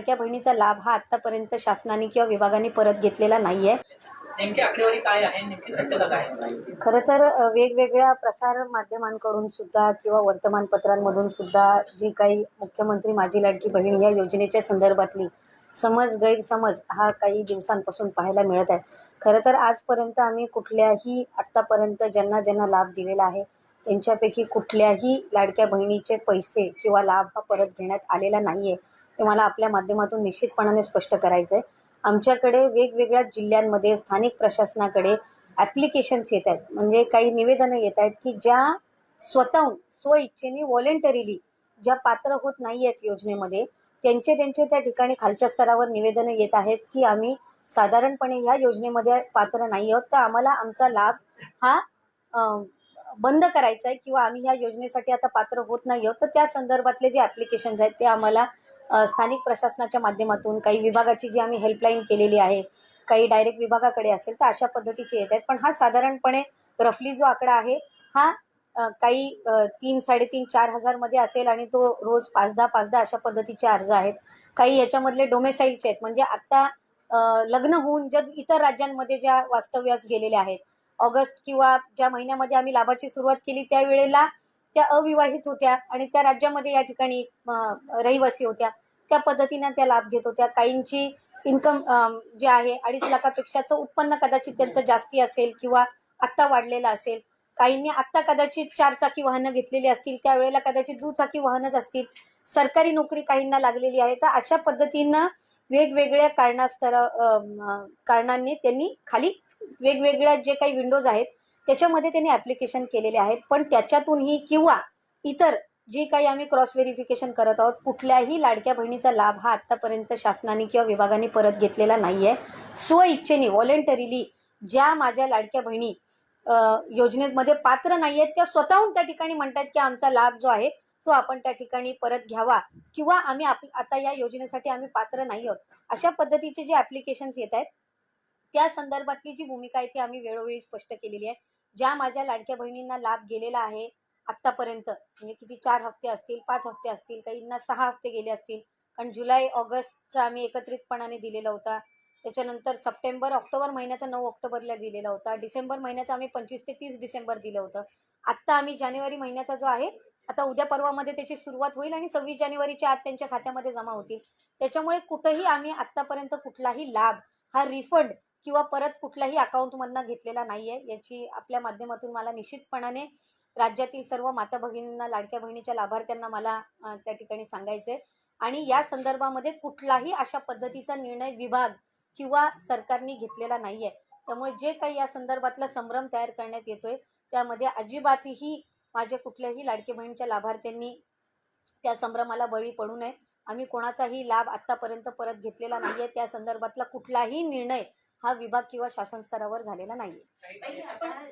लाडक्या बहिणीचा लाभ हा आतापर्यंत शासनाने किंवा विभागाने परत घेतलेला नाहीये। नेमकी आकडेवारी काय आहे, नेमकी सत्यता काय आहे? खरं तर वेगवेगळ्या प्रसार माध्यमांकडून सुद्धा किंवा वर्तमानपत्रांमधून सुद्धा जी काही मुख्यमंत्री माझी लाडकी बहीण या योजनेच्या संदर्भातली गैरसमज हा काही दिवसांपासून पाहायला मिळत आहे। खरं तर आजपर्यंत आम्ही कुठल्याही आत्तापर्यंत ज्यांना ज्यांना लाभ दिलेला आहे त्यांच्यापैकी कुठल्याही लाडक्या बहिणीचे पैसे किंवा लाभ हा परत घेण्यात आलेला नाही आहे, हे मला आपल्या माध्यमातून निश्चितपणाने स्पष्ट करायचं आहे। आमच्याकडे वेगवेगळ्या जिल्ह्यांमध्ये स्थानिक प्रशासनाकडे ॲप्लिकेशन्स येत आहेत, म्हणजे काही निवेदनं येत आहेत की ज्या स्वतःहून स्वइच्छेने व्हॉलेंटरीली ज्या पात्र होत नाही आहेत योजनेमध्ये त्यांचे त्या ठिकाणी खालच्या स्तरावर निवेदनं येत आहेत की आम्ही साधारणपणे ह्या योजनेमध्ये पात्र नाही आहोत, तर आम्हाला आमचा लाभ हा बंद करायचा आहे किंवा आम्ही ह्या योजनेसाठी आता पात्र होत नाही आहोत। तर त्या संदर्भातले जे ॲप्लिकेशन्स आहेत ते आम्हाला स्थानिक प्रशासनाच्या माध्यमातून, काही विभागाची जी आम्ही हेल्पलाईन केलेली आहे, काही डायरेक्ट विभागाकडे असेल, तर अशा पद्धतीचे येत आहेत। पण हा साधारणपणे रफली जो आकडा आहे हा काही 3, 3.5, 4 हजारमध्ये असेल आणि तो रोज 5-10 अशा पद्धतीचे अर्ज आहेत। काही याच्यामधले डोमेसाईलचे आहेत, म्हणजे आत्ता लग्न होऊन ज्या इतर राज्यांमध्ये ज्या वास्तव्यास गेलेल्या आहेत, ऑगस्ट किंवा ज्या महिन्यामध्ये आम्ही लाभाची सुरुवात केली त्यावेळेला त्या अविवाहित होत्या आणि त्या राज्यामध्ये या ठिकाणी रहिवासी होत्या, त्या पद्धतीने त्या लाभ घेत होत्या। काहींची इन्कम जे आहे 2.5 लाखापेक्षाचं उत्पन्न कदाचित त्यांचं जास्ती असेल किंवा आत्ता वाढलेलं असेल। काहींनी आत्ता कदाचित 4 चाकी वाहनं घेतलेली असतील, त्यावेळेला कदाचित दुचाकी वाहनच असतील। सरकारी नोकरी काहींना लागलेली आहे। तर अशा पद्धतीनं वेगवेगळ्या कारणांनी त्यांनी खाली वेगवेगळ्या जे काही विंडोज आहेत त्याच्यामध्ये त्यांनी ॲप्लिकेशन केलेले आहेत। पण त्याच्यातूनही किंवा इतर जी काही आम्ही क्रॉस व्हेरिफिकेशन करत आहोत, कुठल्याही लाडक्या बहिणीचा लाभ हा आत्तापर्यंत शासनाने किंवा विभागाने परत घेतलेला नाही आहे। स्वइच्छेने व्हॉलेंटरीली ज्या माझ्या लाडक्या बहिणी योजनेमध्ये पात्र नाही आहेत त्या स्वतःहून त्या ठिकाणी म्हणतात की आमचा लाभ जो आहे तो आपण त्या ठिकाणी परत घ्यावा किंवा आम्ही आता या योजनेसाठी आम्ही पात्र नाही आहोत, अशा पद्धतीचे जे ॲप्लिकेशन्स येत आहेत त्या संदर्भातली जी भूमिका आहे ती आम्ही वेळोवेळी स्पष्ट केलेली आहे। ज्या माझ्या लाडक्या बहिणींना लाभ गेलेला आहे आत्तापर्यंत, म्हणजे किती 4 हफ्ते असतील, 5 हफ्ते असतील, काहींना 6 हफ्ते गेले असतील, कारण जुलै ऑगस्टचा आम्ही एकत्रितपणाने दिलेला होता। त्याच्यानंतर सप्टेंबर ऑक्टोबर महिन्याचा 9 ऑक्टोबरला दिलेला होता। डिसेंबर महिन्याचा आम्ही 25 ते 30 डिसेंबर दिलं होतं। आत्ता आम्ही जानेवारी महिन्याचा जो आहे आता उद्या परवामध्ये त्याची सुरुवात होईल आणि 26 जानेवारीच्या आत त्यांच्या खात्यामध्ये जमा होतील। त्याच्यामुळे कुठेही आम्ही आत्तापर्यंत कुठलाही लाभ हा रिफंड किंवा परत कुठल्याही अकाउंटमधनं घेतलेला नाही आहे, याची आपल्या माध्यमातून मला निश्चितपणाने राज्यातील सर्व माता भगिनींना, लाडक्या बहिणीच्या लाभार्थ्यांना मला त्या ठिकाणी सांगायचं आहे। आणि या संदर्भामध्ये कुठलाही अशा पद्धतीचा निर्णय विभाग किंवा सरकारने घेतलेला नाही आहे। त्यामुळे जे काही या संदर्भातला संभ्रम तयार करण्यात येतोय त्यामध्ये अजिबातही माझ्या कुठल्याही लाडकी बहिणीच्या लाभार्थ्यांनी त्या संभ्रमाला बळी पडू नये। आम्ही कोणाचाही लाभ आत्तापर्यंत परत घेतलेला नाही आहे। त्या संदर्भातला कुठलाही निर्णय हा विभाग किंवा शासन स्तरावर झालेला नाही आहे।